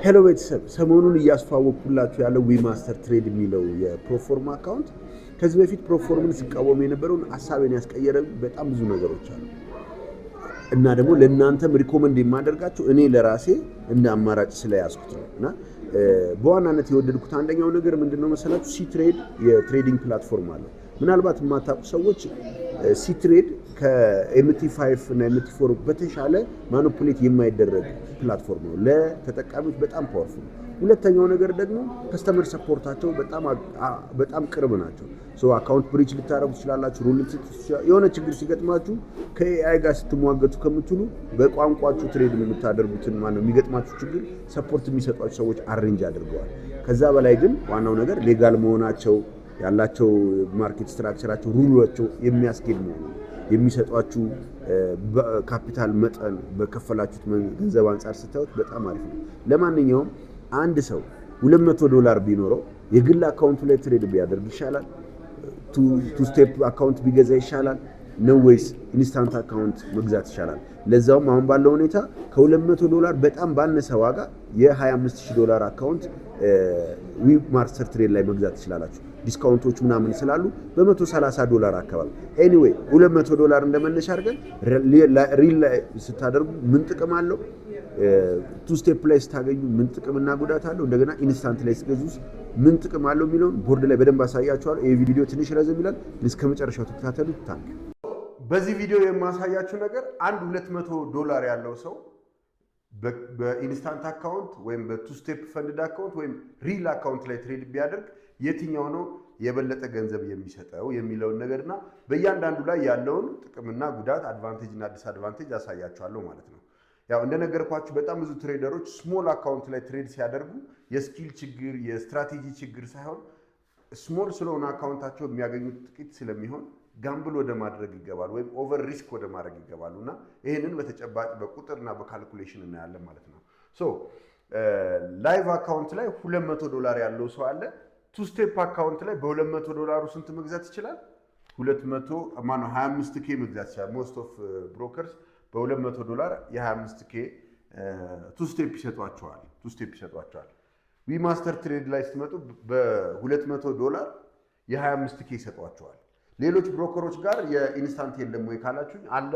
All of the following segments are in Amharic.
ሄሎ ቤተሰብ፣ ሰሞኑን እያስተዋወቅኩላችሁ ያለው ዊማስተር ትሬድ የሚለው የፕሮፎርማ አካውንት ከዚህ በፊት ፕሮፎርምን ሲቃወም የነበረውን ሀሳቤን ያስቀየረ በጣም ብዙ ነገሮች አሉ እና ደግሞ ለእናንተም ሪኮመንድ የማደርጋቸው እኔ ለራሴ እንደ አማራጭ ስለያዝኩት ነው። እና በዋናነት የወደድኩት አንደኛው ነገር ምንድነው መሰላችሁ? ሲትሬድ የትሬዲንግ ፕላትፎርም አለ። ምናልባት የማታውቁ ሰዎች ሲትሬድ ከኤምቲ5 እና ኤምቲ4 በተሻለ ማኒፑሌት የማይደረግ ፕላትፎርም ነው። ለተጠቃሚዎች በጣም ፓወርፉል። ሁለተኛው ነገር ደግሞ ከስተመር ሰፖርታቸው በጣም ቅርብ ናቸው። አካውንት ብሪች ልታረጉ ትችላላችሁ። የሆነ ችግር ሲገጥማችሁ ከኤአይ ጋር ስትሟገቱ ከምትሉ በቋንቋችሁ ትሬድ የምታደርጉትን የሚገጥማችሁ ችግር ሰፖርት የሚሰጧቸው ሰዎች አሬንጅ አድርገዋል። ከዛ በላይ ግን ዋናው ነገር ሌጋል መሆናቸው፣ ያላቸው ማርኬት ስትራክቸራቸው፣ ሩሏቸው የሚያስኬድ መሆኑ፣ የሚሰጧችሁ ካፒታል መጠን በከፈላችሁት ገንዘብ አንጻር ስታዩት በጣም አሪፍ ነው። ለማንኛውም አንድ ሰው $200 ቢኖረው የግል አካውንቱ ላይ ትሬድ ቢያደርግ ይሻላል? ቱ ስቴፕ አካውንት ቢገዛ ይሻላል ነው ወይስ ኢንስታንት አካውንት መግዛት ይሻላል? ለዛውም አሁን ባለው ሁኔታ $200 በጣም ባነሰ ዋጋ $25,000 አካውንት ዊማስተር ትሬድ ላይ መግዛት ትችላላችሁ። ዲስካውንቶች ምናምን ስላሉ $130 አካባቢ። ኤኒዌይ $200 እንደመነሻ አድርገን ሪል ላይ ስታደርጉ ምን ጥቅም አለው? ቱ ስቴፕ ላይ ስታገኙ ምን ጥቅምና ጉዳት አለው? እንደገና ኢንስታንት ላይ ስገዙስ ምን ጥቅም አለው የሚለውን ቦርድ ላይ በደንብ አሳያችኋለሁ። ይሄ ቪዲዮ ትንሽ ረዘም ይላል፣ እስከ መጨረሻው ተከታተሉት። ታንክ በዚህ ቪዲዮ የማሳያችሁ ነገር አንድ $200 ያለው ሰው በኢንስታንት አካውንት ወይም በቱ ስቴፕ ፈንድ አካውንት ወይም ሪል አካውንት ላይ ትሬድ ቢያደርግ የትኛው ነው የበለጠ ገንዘብ የሚሰጠው የሚለውን ነገርና በእያንዳንዱ ላይ ያለውን ጥቅምና ጉዳት፣ አድቫንቴጅ እና ዲስአድቫንቴጅ አሳያችኋለሁ ማለት ነው። ያው እንደነገርኳችሁ በጣም ብዙ ትሬደሮች ስሞል አካውንት ላይ ትሬድ ሲያደርጉ የስኪል ችግር የስትራቴጂ ችግር ሳይሆን ስሞል ስለሆነ አካውንታቸው የሚያገኙት ጥቂት ስለሚሆን ጋምብል ወደ ማድረግ ይገባሉ ወይም ኦቨር ሪስክ ወደ ማድረግ ይገባሉ እና ይህንን በተጨባጭ በቁጥርና በካልኩሌሽን እናያለን ማለት ነው። ላይቭ አካውንት ላይ $200 ያለው ሰው አለ። ቱ ስቴፕ አካውንት ላይ በ$200 ስንት መግዛት ይችላል? 25K መግዛት ይችላል። ሞስት ኦፍ ብሮከርስ በ$200 የ25K ቱ ስቴፕ ይሰጧቸዋል። ዊማስተር ትሬድ ላይ ስትመጡ በ$200 የ25K ይሰጧቸዋል። ሌሎች ብሮከሮች ጋር የኢንስታንት የለም ወይ ካላችሁ አለ።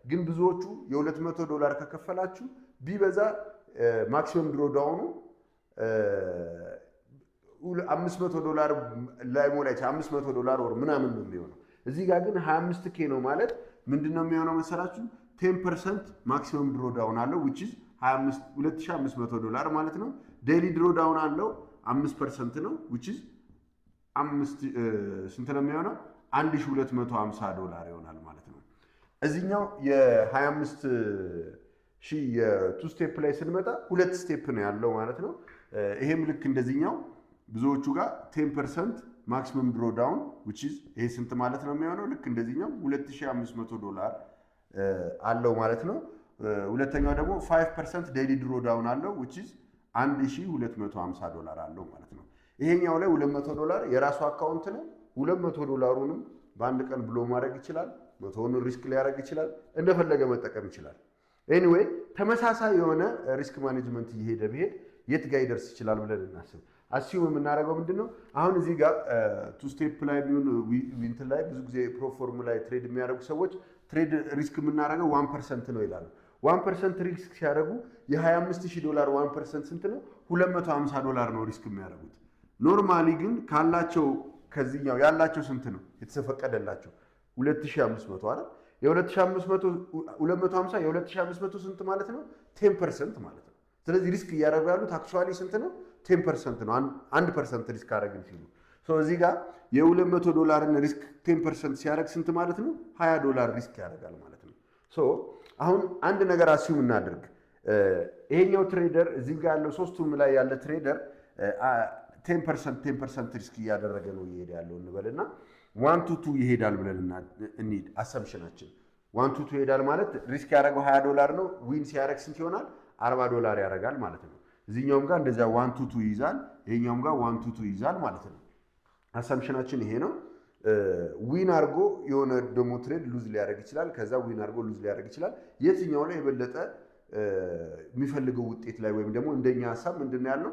ግን ብዙዎቹ የ$200 ከከፈላችሁ ቢበዛ ማክሲመም ድሮ ዳውኑ $500 ላይ ሞላ ይችላል። $500 ወር ምናምን ነው የሚሆነው። እዚህ ጋር ግን 25K ነው ማለት ምንድነው የሚሆነው መሰላችሁ? 10% ማክሲመም ድሮ ዳውን አለው which is $2500 ማለት ነው። ዴይሊ ድሮ ዳውን አለው 5% ነው which is ስንት ነው የሚሆነው? $1250 ይሆናል ማለት ነው። እዚህኛው የ25000 የቱ ስቴፕ ላይ ስንመጣ ሁለት ስቴፕ ነው ያለው ማለት ነው። ይሄም ልክ እንደዚህኛው ብዙዎቹ ጋር 10% ማክሲመም ድሮ ዳውን which is ይሄ ስንት ማለት ነው የሚሆነው? ልክ እንደዚህኛው $2500 አለው ማለት ነው። ሁለተኛው ደግሞ 5% ዴይሊ ድሮ ዳውን አለው which is $1250 አለው ማለት ነው። ይሄኛው ላይ $200 የራሱ አካውንት ነው። $200ሩንም በአንድ ቀን ብሎ ማድረግ ይችላል። 100ውን ሪስክ ሊያደርግ ይችላል። እንደፈለገ መጠቀም ይችላል። ኤኒዌይ ተመሳሳይ የሆነ ሪስክ ማኔጅመንት እየሄደ ቢሄድ የት ጋር ይደርስ ይችላል ብለን እናስብ። አሲዩም የምናደርገው ምንድነው? አሁን እዚህ ጋር ቱ ስቴፕ ላይ ቢሆን ዊንት ላይ ብዙ ጊዜ ፕሮፎርም ላይ ትሬድ የሚያደርጉ ሰዎች ትሬድ ሪስክ የምናደርገው 1% ነው ይላሉ። 1% ሪስክ ሲያደርጉ የ$25000 1% ስንት ነው? $250 ነው ሪስክ የሚያደርጉት። ኖርማሊ ግን ካላቸው ከዚህኛው ያላቸው ስንት ነው የተፈቀደላቸው? 2500 አይደል? የ2500 250 የ2500 ስንት ማለት ነው? 10% ማለት ነው። ስለዚህ ሪስክ እያደረጉ ያሉት አክቹአሊ ስንት ነው? 10% ነው። 1% ሪስክ አደረግን ሲሉ እዚህ ጋር የ$200 ሪስክ 10% ሲያደርግ ስንት ማለት ነው? $20 ሪስክ ያደርጋል ማለት ነው። አሁን አንድ ነገር አሲዩም እናድርግ። ይሄኛው ትሬደር እዚህ ጋር ያለው ሶስቱም ላይ ያለ ትሬደር 10% ሪስክ እያደረገ ነው እየሄደ ያለው እንበልና 1 to 2 ይሄዳል ብለን እንሂድ። አሰምሽናችን 1 to 2 ይሄዳል ማለት ሪስክ ያደረገው $20 ነው። ዊን ሲያደርግ ስንት ይሆናል? $40 ያደርጋል ማለት ነው። እዚህኛውም ጋር እንደዛ 1 to 2 ይይዛል፣ ይሄኛውም ጋር 1 to 2 ይይዛል ማለት ነው። አሰምሽናችን ይሄ ነው። ዊን አድርጎ የሆነ ደግሞ ትሬድ ሉዝ ሊያደርግ ይችላል። ከዛ ዊን አድርጎ ሉዝ ሊያደርግ ይችላል። የትኛው ላይ የበለጠ የሚፈልገው ውጤት ላይ ወይም ደግሞ እንደኛ ሐሳብ ምንድነው ያለው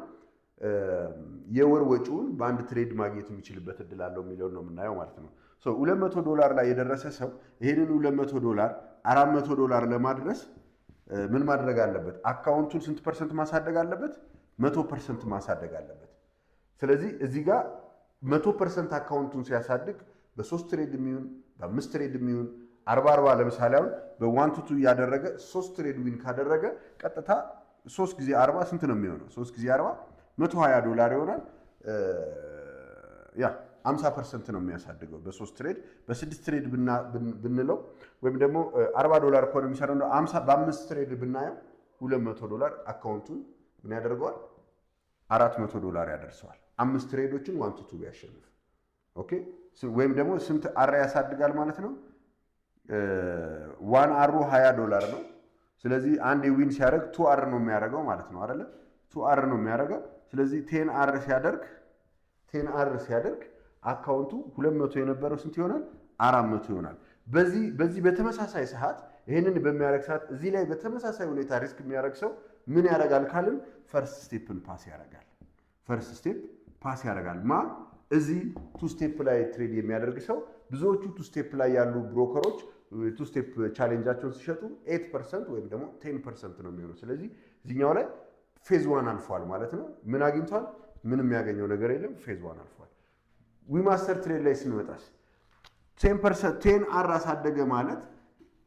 የወር ወጪውን በአንድ ትሬድ ማግኘት የሚችልበት እድል አለው የሚለው ነው የምናየው ማለት ነው። $200 ላይ የደረሰ ሰው ይሄንን $200 $400 ለማድረስ ምን ማድረግ አለበት? አካውንቱን ስንት ፐርሰንት ማሳደግ አለበት? 100% ማሳደግ አለበት። ስለዚህ እዚህ ጋር 100% አካውንቱን ሲያሳድግ በ3 ትሬድ የሚሆን በ5 ትሬድ የሚሆን 40 ለምሳሌ አሁን በ1 to 2 ያደረገ 3 ትሬድ ዊን ካደረገ ቀጥታ 3 ጊዜ 40 ስንት ነው የሚሆነው? 3 ጊዜ 40 $120 ይሆናል። ያ 50% ነው የሚያሳድገው በ3 ትሬድ። በ6 ትሬድ ብንለው ወይም ደግሞ $40 ከሆነ የሚሰራው 50 በ5 ትሬድ ብናየው $200 አካውንቱን ምን ያደርገዋል? $400 ያደርሰዋል። 5 ትሬዶችን 1 to 2 ቢያሸንፍ ኦኬ። ወይም ደግሞ ስንት አር ያሳድጋል ማለት ነው? 1 አሩ $20 ነው። ስለዚህ አንድ ዊን ሲያደርግ 2 አር ነው የሚያደርገው ማለት ነው አይደለ? 2 አር ነው የሚያደርገው። ስለዚህ 10 አር ሲያደርግ አካውንቱ 200 የነበረው ስንት ይሆናል? 400 ይሆናል። በዚህ በተመሳሳይ ሰዓት ይሄንን በሚያደርግ ሰዓት እዚህ ላይ በተመሳሳይ ሁኔታ ሪስክ የሚያደርግ ሰው ምን ያደርጋል ካልን ፈርስት ስቴፕን ፓስ ያደርጋል። ፈርስት ስቴፕ ፓስ ያደርጋል እዚህ 2 ስቴፕ ላይ ትሬድ የሚያደርግ ሰው ብዙዎቹ 2 ስቴፕ ላይ ያሉ ብሮከሮች 2 ስቴፕ ቻሌንጃቸውን ሲሸጡ 8% ወይም ደግሞ 10% ነው የሚሆነው። ስለዚህ እዚህኛው ላይ ፌዝ 1 አልፏል ማለት ነው። ምን አግኝቷል? ምንም ያገኘው ነገር የለም። ፌዝ 1 አልፏል። ዊማስተር ትሬድ ላይ ስንመጣስ 10% አር አሳደገ ማለት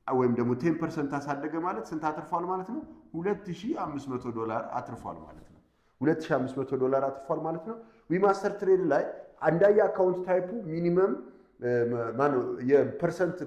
ወይም ደግሞ 10% አሳደገ ማለት ስንት አትርፏል ማለት ነው? $2500 አትርፏል ማለት ነው። $2500 አትርፏል ማለት ነው። ዊማስተር ትሬድ ላይ አንዳየ አካውንት ታይፑ ሚኒመም ማነው የፐርሰንት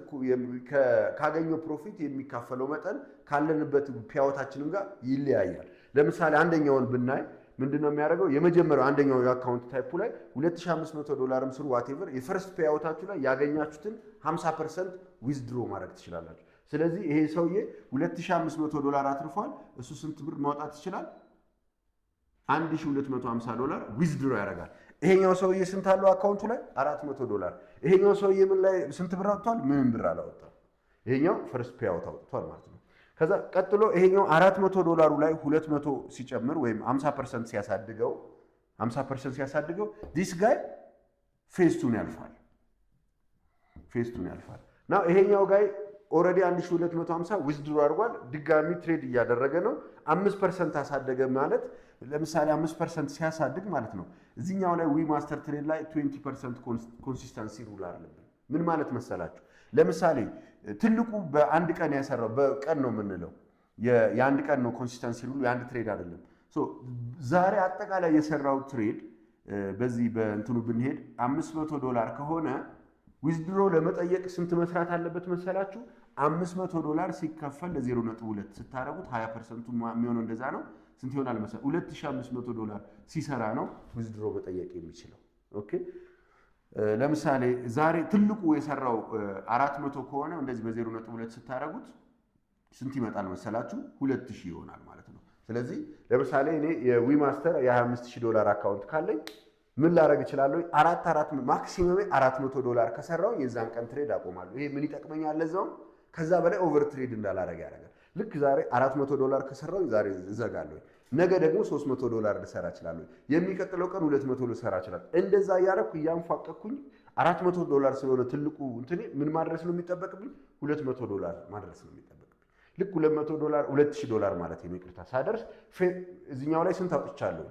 ካገኘው ፕሮፊት የሚካፈለው መጠን ካለንበት ፒያወታችንም ጋር ይለያያል። ለምሳሌ አንደኛውን ብናይ ምንድነው የሚያደርገው? የመጀመሪያው አንደኛው የአካውንት ታይፑ ላይ $2500 ስሩ ዋቴቨር የፈርስት ፔያውታችሁ ላይ ያገኛችሁትን 50% ዊዝድሮ ማድረግ ትችላላችሁ። ስለዚህ ይሄ ሰውዬ $2500 አትርፏል። እሱ ስንት ብር ማውጣት ይችላል? $1250 ዊዝድሮ ያደርጋል። ይሄኛው ሰውዬ ስንት አለው አካውንቱ ላይ? $400። ይሄኛው ሰውዬ ምን ላይ ስንት ብር አውጥቷል? ምንም ብር አላወጣም። ይሄኛው ፈርስት ፔያውት አውጥቷል ማለት ነው። ከዛ ቀጥሎ ይሄኛው $400 ላይ 200 ሲጨምር ወይም 50% ሲያሳድገው ዲስ ጋይ ፌስቱን ያልፋል። ናው ይሄኛው ጋይ ኦልሬዲ 1250 ዊዝድሮ አድርጓል። ድጋሚ ትሬድ እያደረገ ነው። 5% አሳደገ ማለት ለምሳሌ 5% ሲያሳድግ ማለት ነው። እዚህኛው ላይ ዊማስተር ትሬድ ላይ 20% ኮንሲስተንሲ ሩል አለብን። ምን ማለት መሰላችሁ? ለምሳሌ ትልቁ በአንድ ቀን ያሰራው በቀን ነው የምንለው የአንድ ቀን ነው ኮንሲስተንሲ ሩሉ የአንድ ትሬድ አይደለም። ዛሬ አጠቃላይ የሰራው ትሬድ በዚህ በእንትኑ ብንሄድ $500 ከሆነ ዊዝድሮ ለመጠየቅ ስንት መስራት አለበት መሰላችሁ? $500 ሲከፈል ለ0.2 ስታረጉት 20% የሚሆነው እንደዛ ነው። ስንት ይሆናል መሰላችሁ? $2500 ሲሰራ ነው ዊዝድሮ መጠየቅ የሚችለው። ኦኬ ለምሳሌ ዛሬ ትልቁ የሰራው 400 ከሆነ እንደዚህ በ0.2 ስታረጉት ስንት ይመጣል መሰላችሁ? 2000 ይሆናል ማለት ነው። ስለዚህ ለምሳሌ እኔ የዊማስተር $25000 አካውንት ካለኝ ምን ላረግ እችላለሁ? ማክሲመም $400 ከሰራው የዛን ቀን ትሬድ አቆማለሁ። ይሄ ምን ይጠቅመኛል? ለዛውም ከዛ በላይ ኦቨር ትሬድ እንዳላረግ ያደርጋል። ልክ ዛሬ $400 ከሰራው ዛሬ እዘጋለሁ። ነገ ደግሞ $300 ልሰራ እችላለሁ። የሚቀጥለው ቀን 200 ልሰራ እችላለሁ። እንደዛ እያረኩ እያንፏቀኩኝ $400 ስለሆነ ትልቁ እንትኔ ምን ማድረስ ነው የሚጠበቅብኝ? $200 ማድረስ ነው የሚጠበቅብኝ። ልክ $2000 ማለት ነው ይቅርታ ሳደርስ እዚህኛው ላይ ስንት አውጥቻለሁ?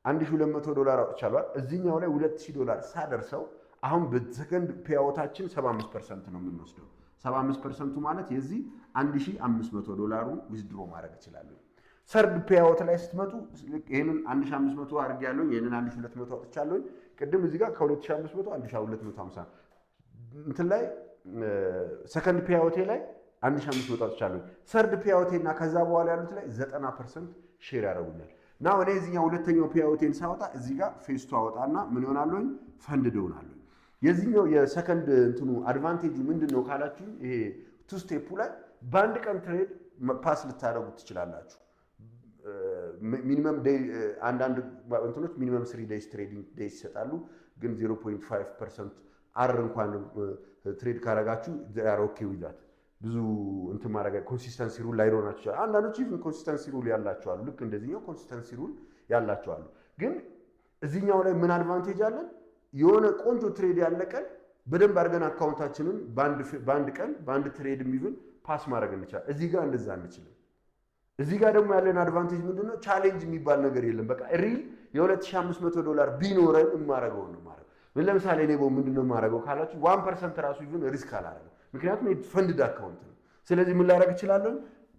$1200 አውጥቻለሁ። እዚህኛው ላይ $2000 ሳደርሰው አሁን በሰከንድ ፔያውታችን 75% ነው የምንወስደው። 75% ማለት የዚህ $1500 ዊዝድሮ ማድረግ እችላለሁ። ሰርድ ፔያውት ላይ ስትመጡ ይሄንን 1500 አድርጌያለሁ፣ ይሄንን 1200 አውጥቻለሁ። ቅድም እዚህ ጋር ከ2500 1250 እንትን ላይ ሰከንድ ፔያውቴ ላይ 1500 አውጥቻለሁ። ሰርድ ፔያውቴና ከዛ በኋላ ያሉት ላይ 90% ሼር ያደርጉኛል። ናው እኔ እዚህኛው ሁለተኛው ፔያውቴን ሳወጣ እዚህ ጋር ፌስቱ አወጣና ምን ይሆናል? ፈንድ ይሆናል። የዚህኛው የሰከንድ እንትኑ አድቫንቴጁ ምንድነው ካላችሁ ይሄ ቱ ስቴፑ ላይ በአንድ ቀን ትሬድ ፓስ ልታደርጉት ትችላላችሁ። ሚኒመም ዴይ አንዳንድ እንትኖች ሚኒመም 3 ዴይስ ትሬዲንግ ዴይስ ይሰጣሉ። ግን 0.5% አር እንኳን ትሬድ ካረጋችሁ ኦኬ ዊዛት ብዙ እንትን ማድረግ ኮንሲስተንሲ ሩል ላይኖራቸው ይችላል። አንዳንዶች ኢቭን ኮንሲስተንሲ ሩል ያላቸው አሉ። ልክ እንደዚህኛው ኮንሲስተንሲ ሩል ያላቸው አሉ። ግን እዚህኛው ላይ ምን አድቫንቴጅ አለን? የሆነ ቆንጆ ትሬድ ያለቀን በደንብ አድርገን አካውንታችንን በአንድ ቀን በአንድ ትሬድ የሚሆን ፓስ ማድረግ እንችላለን። እዚህ ጋር እንደዛ አንችልም። እዚህ ጋር ደግሞ ያለን አድቫንቴጅ ምንድነው? ቻሌንጅ የሚባል ነገር የለም። በቃ ሪል $2500 ቢኖረን የማረገው ነው ማረግ። ምን ለምሳሌ እኔ ምንድነው የማረገው ካላችሁ 1% ራሱ ይሁን ሪስክ አላረገም። ምክንያቱም ፈንድድ አካውንት ነው። ስለዚህ ምን ላረግ እችላለሁ?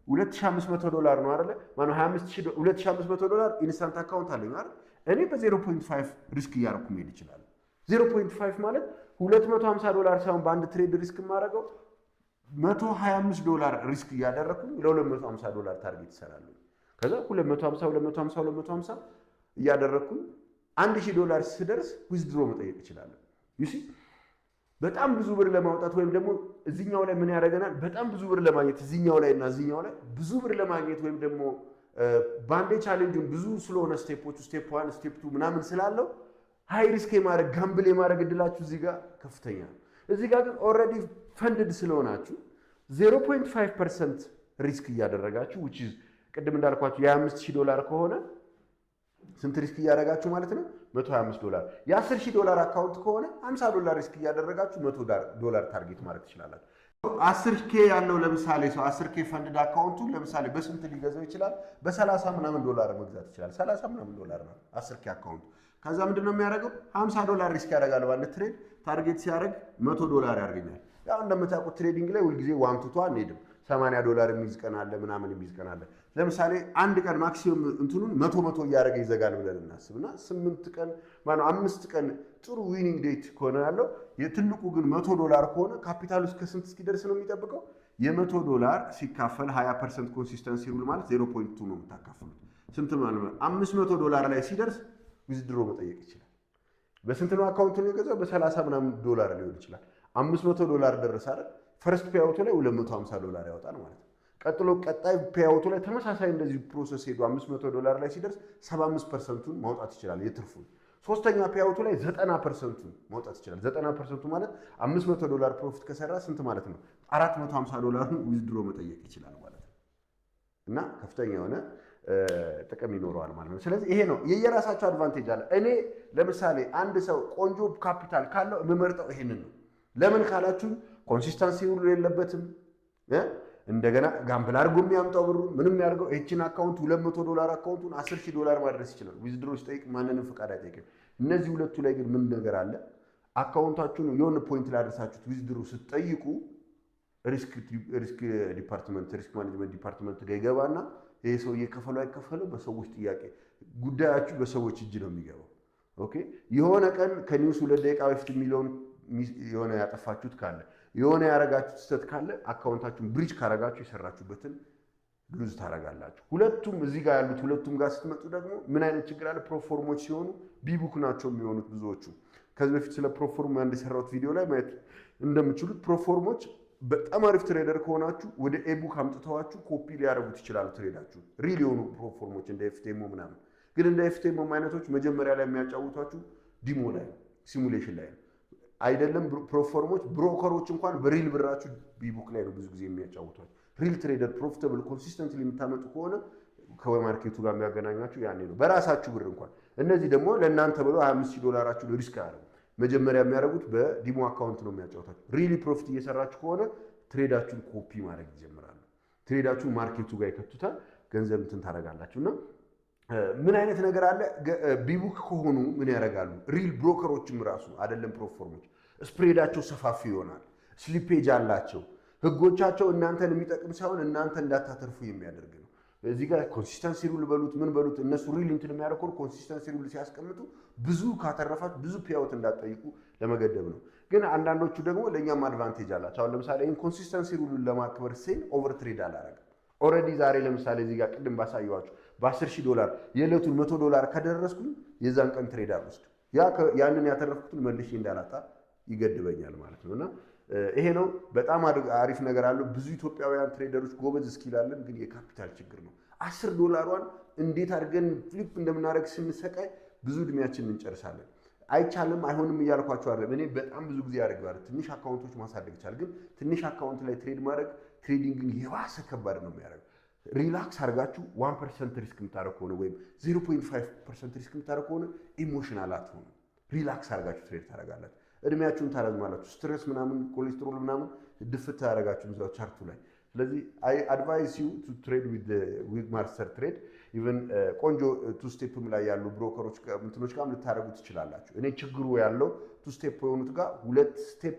$2500 ነው አይደለ? ማነው $2500 ኢንስታንት አካውንት አለኝ አይደል? እኔ በ0.5 ሪስክ እያደረኩ መሄድ እችላለሁ። 0.5 ማለት $250 ሳይሆን በአንድ ትሬድ ሪስክ የማደርገው $125 ሪስክ እያደረኩኝ ለ$250 ታርጌት ይሰራሉ። ከዛ 250 እያደረኩኝ $1000 ስደርስ ዊዝድሮ መጠየቅ እችላለሁ። ዩ ሲ በጣም ብዙ ብር ለማውጣት ወይም ደግሞ እዚህኛው ላይ ምን ያደርገናል? በጣም ብዙ ብር ለማግኘት እዚህኛው ላይ እና እዚህኛው ላይ ብዙ ብር ለማግኘት ወይም ደግሞ ባንዴ ቻሌንጅን ብዙ ስለሆነ ስቴፖቹ ስቴፕ 1 ስቴፕ 2 ምናምን ስላለው ሃይ ሪስክ የማድረግ ጋምብል የማድረግ እድላችሁ እዚህ ጋር ከፍተኛ ነው። እዚህ ጋር ግን ኦልሬዲ ፈንድድ ስለሆናችሁ 0.5% ሪስክ እያደረጋችሁ which is ቅድም እንዳልኳችሁ $25000 ከሆነ ስንት ሪስክ እያደረጋችሁ ማለት ነው? $125። $10000 አካውንት ከሆነ $50 ሪስክ እያደረጋችሁ $100 ታርጌት ማድረግ ትችላላችሁ። 10K ያለው ለምሳሌ ሰው 10K ፈንድድ አካውንቱን ለምሳሌ በስንት ሊገዛው ይችላል? በ30 ምናምን ዶላር መግዛት ይችላል። 30 ምናምን ዶላር ነው 10K አካውንቱ። ከዛ ምንድነው የሚያደርገው? $50 ሪስክ ያደርጋል በአንድ ትሬድ። ታርጌት ሲያደርግ $100 ያርገኛል። ያው እንደምታውቁት ትሬዲንግ ላይ ሁልጊዜ ዋን ቱ አንሄድም። $80 የሚይዝ ቀን አለ፣ ምናምን የሚይዝ ቀን አለ። ለምሳሌ አንድ ቀን ማክሲመም እንትኑን 100 እያደረገ ይዘጋል ብለን እናስብና 8 ቀን ማነው 5 ቀን ጥሩ ዊኒንግ ዴት ከሆነ ያለው የትልቁ ግን $100 ከሆነ ካፒታሉ እስከ ስንት እስኪደርስ ነው የሚጠብቀው? $100 ሲካፈል 20% ኮንሲስተንሲ ሩል ማለት 0.2 ነው የምታካፍሉት። ስንት ማለት ነው? $500 ላይ ሲደርስ ዊዝድሮ መጠየቅ ይችላል። በስንት ነው አካውንቱን የገዛው? በ30 ምናምን ዶላር ሊሆን ይችላል። $500 ደረሰ አይደል? ፈርስት ፔአውቱ ላይ $250 ያወጣል ማለት ነው። ቀጥሎ ቀጣይ ፔአውቱ ላይ ተመሳሳይ እንደዚህ ፕሮሰስ ሄዶ $500 ላይ ሲደርስ 75%ን ማውጣት ይችላል የትርፉን። ሶስተኛ ፔአውቱ ላይ 90%ን ማውጣት ይችላል። 90% ማለት $500 ፕሮፊት ከሰራ ስንት ማለት ነው? $450 ዊዝድሮ መጠየቅ ይችላል ማለት ነው። እና ከፍተኛ የሆነ ጥቅም ይኖረዋል ማለት ነው። ስለዚህ ይሄ ነው የየራሳቸው አድቫንቴጅ አለ። እኔ ለምሳሌ አንድ ሰው ቆንጆ ካፒታል ካለው የምመርጠው ይሄንን ነው። ለምን ካላችሁ ኮንሲስተንሲ ሁሉ የለበትም። እንደገና ጋምብል አድርጎ የሚያምጣው ብሩ ምንም ያድርገው እቺን አካውንት $200 አካውንቱን $10000 ማድረስ ይችላል። ዊዝድሮ ሲጠይቅ ማንንም ፈቃድ አይጠይቅም። እነዚህ ሁለቱ ላይ ግን ምን ነገር አለ? አካውንታችሁን የሆነ ፖይንት ላይ አድርሳችሁት ዊዝድሮ ስትጠይቁ ሪስክ ዲፓርትመንት ሪስክ ማኔጅመንት ዲፓርትመንት ጋር ይገባና ይሄ ሰው እየከፈለው አይከፈለው በሰዎች ጥያቄ ጉዳያችሁ በሰዎች እጅ ነው የሚገባው። ኦኬ የሆነ ቀን ከኒውስ 2 ደቂቃ በፊት የሚለውን የሆነ ያጠፋችሁት ካለ የሆነ ያረጋችሁት ስህተት ካለ አካውንታችሁን ብሪጅ ካረጋችሁ የሰራችሁበትን ሉዝ ታረጋላችሁ። ሁለቱም እዚህ ጋር ያሉት ሁለቱም ጋር ስትመጡ ደግሞ ምን አይነት ችግር አለ? ፕሮፎርሞች ሲሆኑ ቢቡክ ናቸው የሚሆኑት ብዙዎቹ። ከዚህ በፊት ስለ ፕሮፎርም አንድ የሰራሁት ቪዲዮ ላይ ማየት እንደምትችሉት ፕሮፎርሞች በጣም አሪፍ ትሬደር ከሆናችሁ ወደ ኤቡክ አምጥተዋችሁ ኮፒ ሊያደርጉት ይችላሉ ትሬዳችሁ። ሪል የሆኑ ፕሮፎርሞች እንደ ኤፍቲኤምኦ ምናምን። ግን እንደ ኤፍቲኤምኦ አይነቶች መጀመሪያ ላይ የሚያጫውቷችሁ ዲሞ ላይ ሲሙሌሽን ላይ አይደለም። ፕሮፎርሞች ብሮከሮች እንኳን በሪል ብራችሁ ቢቡክ ላይ ነው ብዙ ጊዜ የሚያጫውቷችሁ። ሪል ትሬደር ፕሮፊታብል ኮንሲስተንትሊ የምታመጡ ከሆነ ከማርኬቱ ጋር የሚያገናኛችሁ ያኔ ነው በራሳችሁ ብር እንኳን። እነዚህ ደግሞ ለእናንተ ብለው $25000 ሪስክ አያደርጉ። መጀመሪያ የሚያደርጉት በዲሞ አካውንት ነው የሚያጫውታችሁ። ሪሊ ፕሮፊት እየሰራችሁ ከሆነ ትሬዳችሁን ኮፒ ማድረግ ይጀምራሉ። ትሬዳችሁን ማርኬቱ ጋር ይከቱታል። ገንዘብ እንትን ታደርጋላችሁ። እና ምን አይነት ነገር አለ? ቢቡክ ከሆኑ ምን ያደርጋሉ? ሪል ብሮከሮችም ራሱ አይደለም ፕሮፎርሞች ስፕሬዳቸው ሰፋፊ ይሆናል። ስሊፔጅ አላቸው። ህጎቻቸው እናንተን የሚጠቅም ሳይሆን እናንተ እንዳታተርፉ የሚያደርግ ነው። እዚህ ጋር ኮንሲስተንሲ ሩል በሉት ምን በሉት እነሱ ሪል እንትን የሚያደርጉ ኮንሲስተንሲ ሩል ሲያስቀምጡ ብዙ ካተረፋችሁ ብዙ ፒያውት እንዳትጠይቁ ለመገደብ ነው። ግን አንዳንዶቹ ደግሞ ለእኛም አድቫንቴጅ አላቸው። አሁን ለምሳሌ ኮንሲስተንሲ ሩልን ለማክበር ሲል ኦቨር ትሬድ አላረግም። ኦልሬዲ ዛሬ ለምሳሌ እዚህ ጋር ቅድም ባሳየኋችሁ $10,000 የዕለቱን $100 ከደረስኩኝ የዛን ቀን ትሬድ አልወስድም። ያንን ያተረፍኩትን መልሼ እንዳላጣ ይገድበኛል ማለት ነው። እና ይሄ ነው በጣም አሪፍ ነገር አለው። ብዙ ኢትዮጵያውያን ትሬደሮች ጎበዝ ስኪል አለን፣ ግን የካፒታል ችግር ነው። $10 እንዴት አድርገን ፍሊፕ እንደምናደርግ ስንሰቃይ ብዙ እድሜያችንን እንጨርሳለን። አይቻልም አይሆንም እያልኳቸው አይደለም። እኔ በጣም ብዙ ጊዜ ያደርጋል። ትንሽ አካውንቶች ማሳደግ ይቻላል፣ ግን ትንሽ አካውንት ላይ ትሬድ ማድረግ ትሬዲንግን የባሰ ከባድ ነው የሚያደርገው። ሪላክስ አድርጋችሁ 1% ሪስክ የምታደርግ ከሆነ ወይም 0.5% ሪስክ የምታደርግ ከሆነ ኢሞሽናል አትሆኑ። ሪላክስ አድርጋችሁ ትሬድ ታደርጋላችሁ። እድሜያችሁን ታረዝማላችሁ። ስትሬስ ምናምን ኮሌስትሮል ምናምን ድፍት ታደርጋችሁ እዛው ቻርቱ ላይ። ስለዚህ አይ አድቫይስ ዩ ቱ ትሬድ ዊዝ ማስተር ትሬድ። ኢቨን ቆንጆ ቱ ስቴፕም ላይ ያሉ ብሮከሮች እንትኖች ጋርም ልታደርጉ ትችላላችሁ። እኔ ችግሩ ያለው ቱ ስቴፕ የሆኑት ጋር 2 ስቴፕ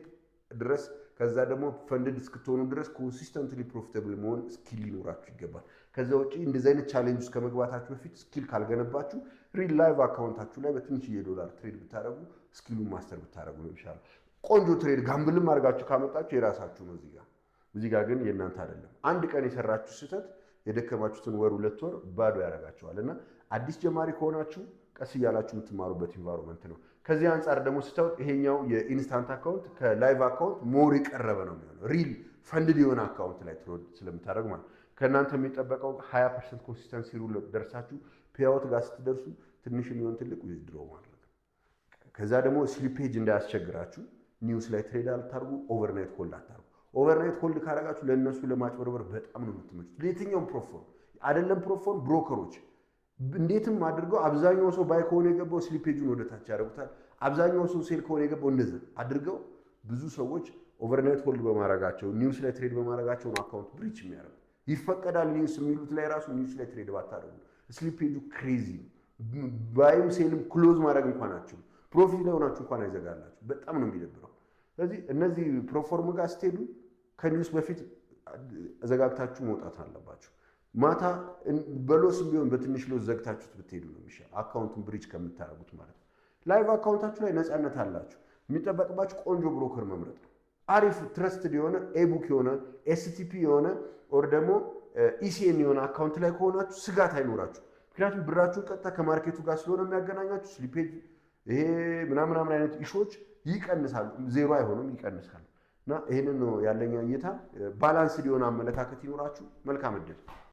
ድረስ ከዛ ደግሞ ፈንድድ እስክትሆኑ ድረስ ኮንሲስተንትሊ ፕሮፊታብል መሆን ስኪል ሊኖራችሁ ይገባል። ከዛ ውጪ እንደዚህ አይነት ቻሌንጅ ውስጥ ከመግባታችሁ በፊት ስኪል ካልገነባችሁ ሪል ላይቭ አካውንታችሁ ላይ በትንሽዬ ዶላር ትሬድ ብታደርጉ ስኪሉን ማስተር ብታደርጉ ነው ይሻላል። ቆንጆ ትሬድ ጋምብልም አድርጋችሁ ካመጣችሁ የራሳችሁ ነው። እዚህ ጋር ግን የእናንተ አይደለም። አንድ ቀን የሰራችሁ ስህተት የደከማችሁትን ወር 2 ወር ባዶ ያደርጋችኋል። እና አዲስ ጀማሪ ከሆናችሁ ቀስ እያላችሁ የምትማሩበት ኢንቫይሮንመንት ነው። ከዚህ አንጻር ደግሞ ስታዩት ይሄኛው የኢንስታንት አካውንት ከላይቭ አካውንት ሞር የቀረበ ነው የሚሆነው። ሪል ፈንድድ የሆነ አካውንት ላይ ትሮድ ስለምታደርግ ማለት ከእናንተ የሚጠበቀው 20% ኮንሲስተንሲ ሩል ደርሳችሁ ፔአውት ጋር ስትደርሱ ትንሽ የሚሆን ትልቅ ዊዝድሮ ማድረግ። ከዛ ደግሞ ስሊፔጅ እንዳያስቸግራችሁ ኒውስ ላይ ትሬድ አልታርጉ፣ ኦቨርናይት ሆልድ አታርጉ። ኦቨርናይት ሆልድ ካረጋችሁ ለእነሱ ለማጭበርበር በጣም ነው የምትመቹት። ለየትኛውም ፕሮፎርም አይደለም ፕሮፎርም ብሮከሮች እንዴትም አድርገው አብዛኛው ሰው ባይ ከሆነ የገባው ስሊፔጁን ወደ ታች ያደርጉታል። አብዛኛው ሰው ሴል ከሆነ የገባው እንደዛ አድርገው ብዙ ሰዎች ኦቨርናይት ሆልድ በማድረጋቸው ኒውስ ላይ ትሬድ በማድረጋቸው ነው አካውንት ብሪች የሚያደርጉት። ይፈቀዳል ኒውስ የሚሉት ላይ ራሱ ኒውስ ላይ ትሬድ ባታደርጉ ስሊፔጁ ክሬዚ ነው። ባይም ሴልም ክሎዝ ማድረግ እንኳን አችሉ ፕሮፊት ላይ ሆናችሁ እንኳን አይዘጋላችሁ። በጣም ነው የሚደብረው። ስለዚህ እነዚህ ፕሮፎርም ጋር ስትሄዱ ከኒውስ በፊት ዘጋግታችሁ መውጣት አለባችሁ። ማታ በሎስ ቢሆን በትንሽ ሎስ ዘግታችሁት ብትሄዱ ነው የሚሻል፣ አካውንቱን ብሪጅ ከምታደርጉት ማለት ነው። ላይቭ አካውንታችሁ ላይ ነፃነት አላችሁ። የሚጠበቅባችሁ ቆንጆ ብሮከር መምረጥ ነው። አሪፍ ትረስትድ የሆነ ኤቡክ የሆነ ኤስቲፒ የሆነ ኦር ደግሞ ኢሲኤን የሆነ አካውንት ላይ ከሆናችሁ ስጋት አይኖራችሁ። ምክንያቱም ብራችሁን ቀጥታ ከማርኬቱ ጋር ስለሆነ የሚያገናኛችሁ ስሊፔጅ ይሄ ምናምን አይነት ኢሾች ይቀንሳሉ። ዜሮ አይሆንም፣ ይቀንሳሉ። እና ይህንን ነው ያለኝ እይታ። ባላንስድ የሆነ አመለካከት ይኖራችሁ። መልካም እድል